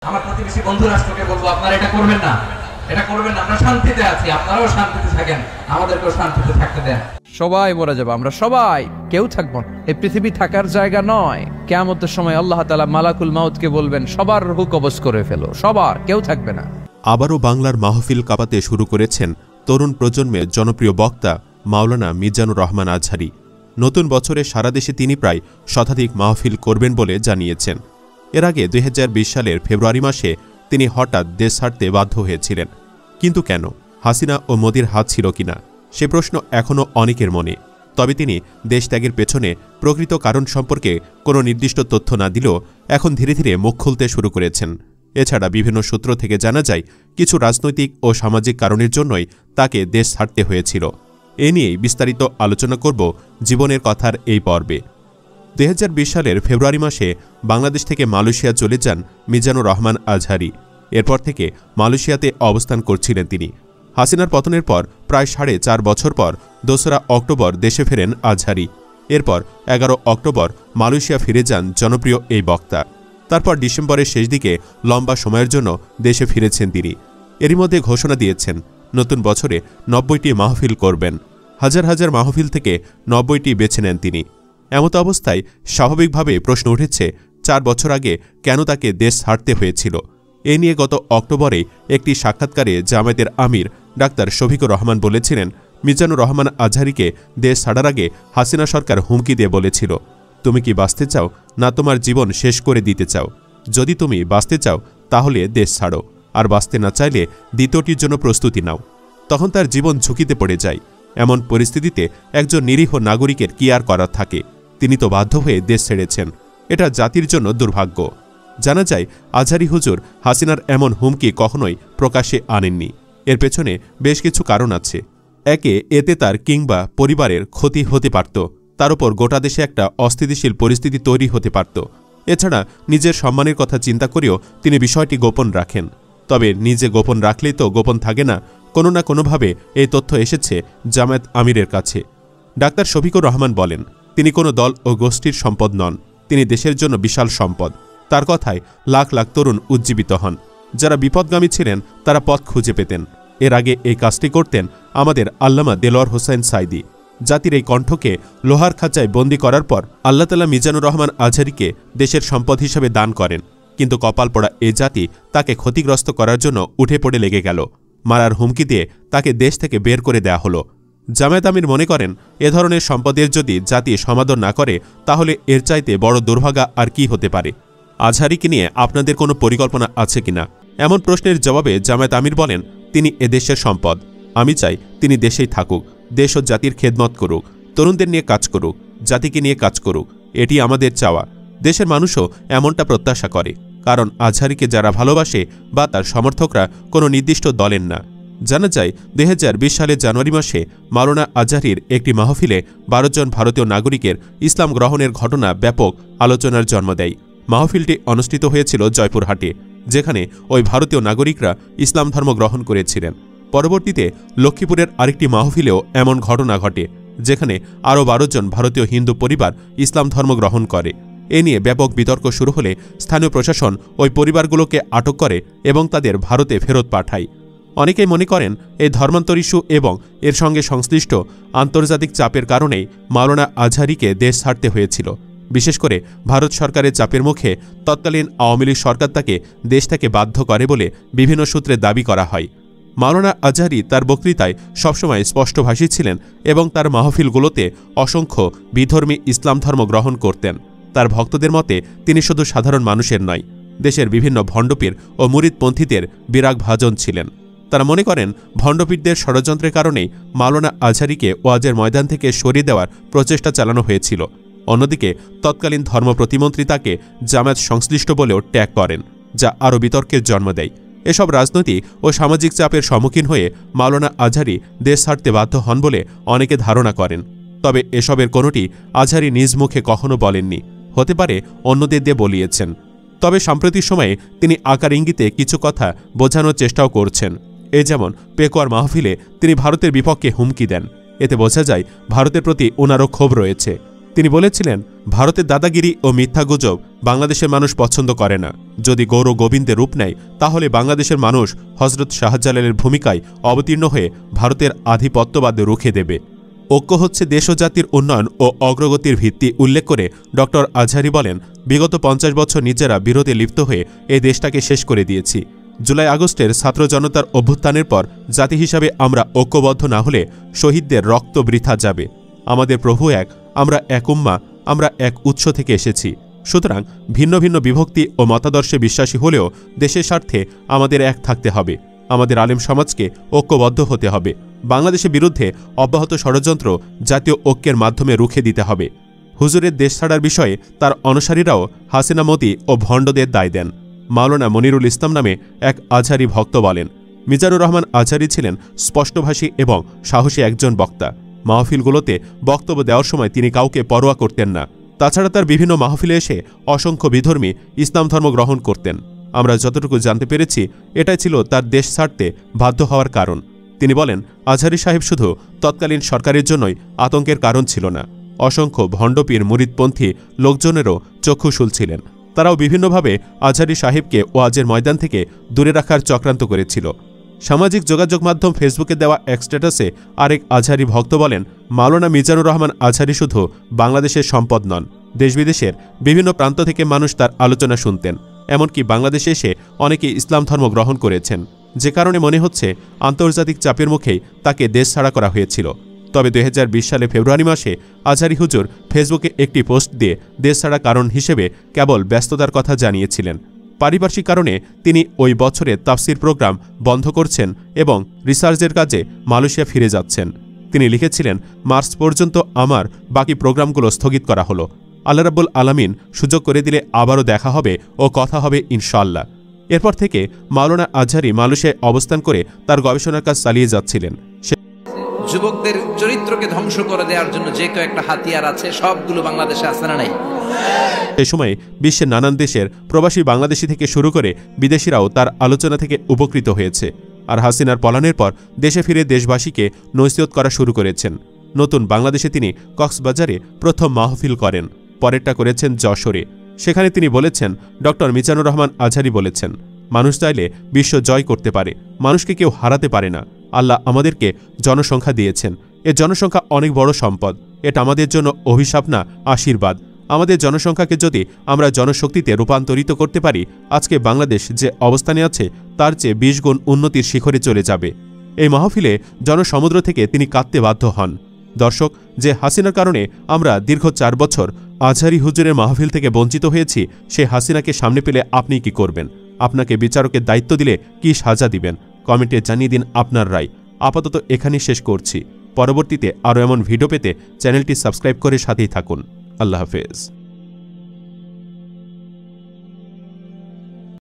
আমার প্রতিবেশী বন্ধু রাষ্ট্রকে বলবো আপনারা এটা করবেন না, এটা করবেন না, আমরা শান্তিতে আছি, আপনারাও শান্তিতে থাকেন, আমাদেরকেও শান্তিতে থাকতে দেন। সবাই মরে যাবে, আমরা সবাই, কেউ থাকবো না। এই পৃথিবী থাকার জায়গা নয়। কিয়ামতের সময় আল্লাহ তাআলা মালাকুল মাউতকে বলবেন সবার রূহ কবজ করে ফেলো, সবার, কেউ থাকবে না। আবারও বাংলার মাহফিল কাঁপাতে শুরু করেছেন তরুণ প্রজন্মের জনপ্রিয় বক্তা মাওলানা মিজানুর রহমান আজহারী। নতুন বছরে সারা দেশে তিনি প্রায় শতাধিক মাহফিল করবেন বলে জানিয়েছেন। এর আগে 2020 সালের ফেব্রুয়ারি মাসে তিনি হঠাৎ দেশ ছাড়তে বাধ্য হয়েছিলেন। কিন্তু কেন? হাসিনা ও মোদির হাত ছিল কিনা, সে প্রশ্ন এখনও অনেকের মনে। তবে তিনি দেশ ত্যাগের পেছনে প্রকৃত কারণ সম্পর্কে কোনো নির্দিষ্ট তথ্য না দিলেও এখন ধীরে ধীরে মুখ খুলতে শুরু করেছেন। এছাড়া বিভিন্ন সূত্র থেকে জানা যায় কিছু রাজনৈতিক ও সামাজিক কারণের জন্যই তাকে দেশ ছাড়তে হয়েছিল। এ নিয়েই বিস্তারিত আলোচনা করব জীবনের কথার এই পর্বে। 2020 সালের ফেব্রুয়ারি মাসে বাংলাদেশ থেকে মালয়েশিয়া চলে যান মিজানুর রহমান আজহারী। এরপর থেকে মালয়েশিয়াতে অবস্থান করছিলেন তিনি। হাসিনার পতনের পর প্রায় 4.5 বছর পর 2রা অক্টোবর দেশে ফেরেন আজহারী। এরপর 11 অক্টোবর মালয়েশিয়া ফিরে যান জনপ্রিয় এই বক্তা। তারপর ডিসেম্বরের শেষ দিকে লম্বা সময়ের জন্য দেশে ফিরেছেন তিনি। এরই মধ্যে ঘোষণা দিয়েছেন নতুন বছরে 90টি মাহফিল করবেন। হাজার হাজার মাহফিল থেকে 90টি বেছে নেন তিনি। এমত অবস্থায় স্বাভাবিকভাবে প্রশ্ন উঠেছে 4 বছর আগে কেন তাকে দেশ ছাড়তে হয়েছিল। এ নিয়ে গত অক্টোবরে একটি সাক্ষাৎকারে জামায়াতের আমির ডাক্তার শফিকুর রহমান বলেছিলেন, মিজানুর রহমান আজহারীকে দেশ ছাড়ার আগে হাসিনা সরকার হুমকি দিয়ে বলেছিল, তুমি কি বাঁচতে চাও না তোমার জীবন শেষ করে দিতে চাও? যদি তুমি বাঁচতে চাও তাহলে দেশ ছাড়ো, আর বাঁচতে না চাইলে দ্বিতীয়টির জন্য প্রস্তুতি নাও। তখন তার জীবন ঝুঁকিতে পড়ে যায়। এমন পরিস্থিতিতে একজন নিরীহ নাগরিকের কি আর করার থাকে? তিনি তো বাধ্য হয়ে দেশ ছেড়েছেন। এটা জাতির জন্য দুর্ভাগ্য। জানা যায় আজহারী হুজুর হাসিনার এমন হুমকি কখনোই প্রকাশ্যে আনেননি। এর পেছনে বেশ কিছু কারণ আছে। একে, এতে তার কিংবা পরিবারের ক্ষতি হতে পারত। তার উপর গোটা দেশে একটা অস্থিতিশীল পরিস্থিতি তৈরি হতে পারত। এছাড়া নিজের সম্মানের কথা চিন্তা করেও তিনি বিষয়টি গোপন রাখেন। তবে নিজে গোপন রাখলেই তো গোপন থাকে না, কোনো না কোনোভাবে এই তথ্য এসেছে জামায়াত আমিরের কাছে। ডাক্তার শফিকুর রহমান বলেন, তিনি কোনো দল ও গোষ্ঠীর সম্পদ নন, তিনি দেশের জন্য বিশাল সম্পদ। তার কথায় লাখ লাখ তরুণ উজ্জীবিত হন। যারা বিপদগামী ছিলেন তারা পথ খুঁজে পেতেন। এর আগে এই কাজটি করতেন আমাদের আল্লামা দেলোয়ার হোসেন সাইদি। জাতির এই কণ্ঠকে লোহার খাঁচায় বন্দী করার পর আল্লাহ তাআলা মিজানুর রহমান আজহারীকে দেশের সম্পদ হিসেবে দান করেন। কিন্তু কপাল পোড়া এ জাতি তাকে ক্ষতিগ্রস্ত করার জন্য উঠে পড়ে লেগে গেল। মারার হুমকি দিয়ে তাকে দেশ থেকে বের করে দেয়া হলো। জামায়াত আমির মনে করেন, এ ধরনের সম্পদের যদি জাতি সমাদর না করে তাহলে এর চাইতে বড় দুর্ভাগা আর কি হতে পারে। আজহারীকে নিয়ে আপনাদের কোনো পরিকল্পনা আছে কিনা? এমন প্রশ্নের জবাবে জামায়াত আমির বলেন, তিনি এদেশের সম্পদ। আমি চাই তিনি দেশেই থাকুক, দেশ ও জাতির খেদমত করুক, তরুণদের নিয়ে কাজ করুক, জাতিকে নিয়ে কাজ করুক। এটি আমাদের চাওয়া। দেশের মানুষও এমনটা প্রত্যাশা করে। কারণ আজহারীকে যারা ভালোবাসে বা তার সমর্থকরা কোনো নির্দিষ্ট দলের না। জানা যায় 2020 সালের জানুয়ারি মাসে মাওলানা আজহারীর একটি মাহফিলে 12 জন ভারতীয় নাগরিকের ইসলাম গ্রহণের ঘটনা ব্যাপক আলোচনার জন্ম দেয়। মাহফিলটি অনুষ্ঠিত হয়েছিল জয়পুরহাটে, যেখানে ওই ভারতীয় নাগরিকরা ইসলাম ধর্ম গ্রহণ করেছিলেন। পরবর্তীতে লক্ষ্মীপুরের আরেকটি মাহফিলেও এমন ঘটনা ঘটে, যেখানে আরও 12 জন ভারতীয় হিন্দু পরিবার ইসলাম ধর্ম গ্রহণ করে। এ নিয়ে ব্যাপক বিতর্ক শুরু হলে স্থানীয় প্রশাসন ওই পরিবারগুলোকে আটক করে এবং তাদের ভারতে ফেরত পাঠায়। অনেকেই মনে করেন এই ধর্মান্তর ইস্যু এবং এর সঙ্গে সংশ্লিষ্ট আন্তর্জাতিক চাপের কারণেই মাওলানা আজহারীকে দেশ ছাড়তে হয়েছিল। বিশেষ করে ভারত সরকারের চাপের মুখে তৎকালীন আওয়ামী লীগ সরকার তাকে দেশ থেকে বাধ্য করে বলে বিভিন্ন সূত্রে দাবি করা হয়। মাওলানা আজহারী তার বক্তৃতায় সবসময় স্পষ্টভাষী ছিলেন এবং তার মাহফিলগুলোতে অসংখ্য বিধর্মী ইসলাম ধর্ম গ্রহণ করতেন। তার ভক্তদের মতে তিনি শুধু সাধারণ মানুষের নয়, দেশের বিভিন্ন ভণ্ডপীর ও মুরিদপন্থীদের বিরাগভাজন ছিলেন। তারা মনে করেন ভণ্ডপীরদের ষড়যন্ত্রের কারণেই মাওলানা আজহারীকে ওয়াজের ময়দান থেকে সরিয়ে দেওয়ার প্রচেষ্টা চালানো হয়েছিল। অন্যদিকে তৎকালীন ধর্ম প্রতিমন্ত্রী তাকে জামায়াত সংশ্লিষ্ট বলেও ট্যাগ করেন, যা আরও বিতর্কের জন্ম দেয়। এসব রাজনৈতিক ও সামাজিক চাপের সম্মুখীন হয়ে মাওলানা আজহারী দেশ ছাড়তে বাধ্য হন বলে অনেকে ধারণা করেন। তবে এসবের কোনোটি আজহারী নিজ মুখে কখনো বলেননি। হতে পারে অন্যদের দিয়ে বলিয়েছেন। তবে সাম্প্রতিক সময়ে তিনি আকার ইঙ্গিতে কিছু কথা বোঝানোর চেষ্টাও করছেন। এ যেমন পেকুয়ার মাহফিলে তিনি ভারতের বিপক্ষে হুমকি দেন। এতে বোঝা যায় ভারতের প্রতি ওনারও ক্ষোভ রয়েছে। তিনি বলেছিলেন, ভারতের দাদাগিরি ও মিথ্যা গুজব বাংলাদেশের মানুষ পছন্দ করে না। যদি গৌর গোবিন্দের রূপ নেয় তাহলে বাংলাদেশের মানুষ হজরত শাহজালালের ভূমিকায় অবতীর্ণ হয়ে ভারতের আধিপত্যবাদ রুখে দেবে। ঐক্য হচ্ছে দেশ ও জাতির উন্নয়ন ও অগ্রগতির ভিত্তি উল্লেখ করে ড আজহারি বলেন, বিগত 50 বছর নিজেরা বিরোধে লিপ্ত হয়ে এই দেশটাকে শেষ করে দিয়েছি। জুলাই আগস্টের ছাত্র জনতার অভ্যুত্থানের পর জাতি হিসাবে আমরা ঐক্যবদ্ধ না হলে শহীদদের রক্ত বৃথা যাবে। আমাদের প্রভু এক, আমরা এক উম্মা, আমরা এক উৎস থেকে এসেছি। সুতরাং ভিন্ন ভিন্ন বিভক্তি ও মতাদর্শে বিশ্বাসী হলেও দেশের স্বার্থে আমাদের এক থাকতে হবে। আমাদের আলেম সমাজকে ঐক্যবদ্ধ হতে হবে। বাংলাদেশের বিরুদ্ধে অব্যাহত ষড়যন্ত্র জাতীয় ঐক্যের মাধ্যমে রুখে দিতে হবে। হুজুরের দেশ ছাড়ার বিষয়ে তার অনুসারীরাও হাসিনা মোদি ও ভণ্ডদের দায় দেন। মাওলানা মনিরুল ইসলাম নামে এক আজহারি ভক্ত বলেন, মিজানুর রহমান আজহারি ছিলেন স্পষ্টভাষী এবং সাহসী একজন বক্তা। মাহফিলগুলোতে বক্তব্য দেওয়ার সময় তিনি কাউকে পরোয়া করতেন না। তাছাড়া তার বিভিন্ন মাহফিলে এসে অসংখ্য বিধর্মী ইসলাম ধর্ম গ্রহণ করতেন। আমরা যতটুকু জানতে পেরেছি এটাই ছিল তার দেশ ছাড়তে বাধ্য হওয়ার কারণ। তিনি বলেন, আজহারি সাহেব শুধু তৎকালীন সরকারের জন্যই আতঙ্কের কারণ ছিল না, অসংখ্য ভণ্ডপীর মুরিদপন্থী লোকজনেরও চক্ষুশূল ছিলেন। তারাও বিভিন্নভাবে আজহারি সাহেবকে ওয়াজের ময়দান থেকে দূরে রাখার চক্রান্ত করেছিল। সামাজিক যোগাযোগ মাধ্যম ফেসবুকে দেওয়া এক স্ট্যাটাসে আরেক আজহারি ভক্ত বলেন, মাওলানা মিজানুর রহমান আজহারি শুধু বাংলাদেশের সম্পদ নন, দেশ বিদেশের বিভিন্ন প্রান্ত থেকে মানুষ তার আলোচনা শুনতেন। এমনকি বাংলাদেশে এসে অনেকে ইসলাম ধর্ম গ্রহণ করেছেন, যে কারণে মনে হচ্ছে আন্তর্জাতিক চাপের মুখেই তাকে দেশ ছাড়া করা হয়েছিল। তবে 2020 সালে ফেব্রুয়ারি মাসে আজহারি হুজুর ফেসবুকে একটি পোস্ট দিয়ে দেশ ছাড়া কারণ হিসেবে কেবল ব্যস্ততার কথা জানিয়েছিলেন। পারিপার্শ্বিক কারণে তিনি ওই বছরে তাফসির প্রোগ্রাম বন্ধ করছেন এবং রিসার্চের কাজে মালয়েশিয়া ফিরে যাচ্ছেন। তিনি লিখেছিলেন, মার্চ পর্যন্ত আমার বাকি প্রোগ্রামগুলো স্থগিত করা হলো। আল্লাহ রাব্বুল আলামিন সুযোগ করে দিলে আবারও দেখা হবে ও কথা হবে ইনশাআল্লাহ। এরপর থেকে মাওলানা আজহারি মালয়েশিয়ায় অবস্থান করে তার গবেষণার কাজ চালিয়ে যাচ্ছিলেন। যুবকদের চরিত্রকে ধ্বংস করে দেওয়ার জন্য যে কয়েকটা হাতিয়ার আছে সবগুলো বাংলাদেশে আছে না নাই? এই সময় বিশ্বের নানান দেশের প্রবাসী বাংলাদেশি থেকে শুরু করে বিদেশিরাও তার আলোচনা থেকে উপকৃত হয়েছে। আর হাসিনার পলায়নের পর দেশে ফিরে দেশবাসীকে নসিহত করা শুরু করেছেন। নতুন বাংলাদেশে তিনি কক্সবাজারে প্রথম মাহফিল করেন, পরেরটা করেছেন যশোরে। সেখানে তিনি বলেছেন, ড মিজানুর রহমান আজহারি বলেছেন, মানুষ চাইলে বিশ্ব জয় করতে পারে, মানুষকে কেউ হারাতে পারে না। আল্লাহ আমাদেরকে জনসংখ্যা দিয়েছেন, এ জনসংখ্যা অনেক বড় সম্পদ। এটা আমাদের জন্য অভিশাপ না, আশীর্বাদ। আমাদের জনসংখ্যাকে যদি আমরা জনশক্তিতে রূপান্তরিত করতে পারি, আজকে বাংলাদেশ যে অবস্থানে আছে তার চেয়ে 20 গুণ উন্নতির শিখরে চলে যাবে। এই মাহফিলে জনসমুদ্র থেকে তিনি কাঁদতে বাধ্য হন। দর্শক, যে হাসিনার কারণে আমরা দীর্ঘ 4 বছর আজহারি হুজুরের মাহফিল থেকে বঞ্চিত হয়েছি, সে হাসিনাকে সামনে পেলে আপনি কি করবেন? আপনাকে বিচারকের দায়িত্ব দিলে কি সাজা দিবেন? কমেন্টে জানিয়ে দিন আপনার রায়। আপাতত এখানেই শেষ করছি। পরবর্তীতে আরও এমন ভিডিও পেতে চ্যানেলটি সাবস্ক্রাইব করে সাথেই থাকুন। আল্লাহ হাফেজ।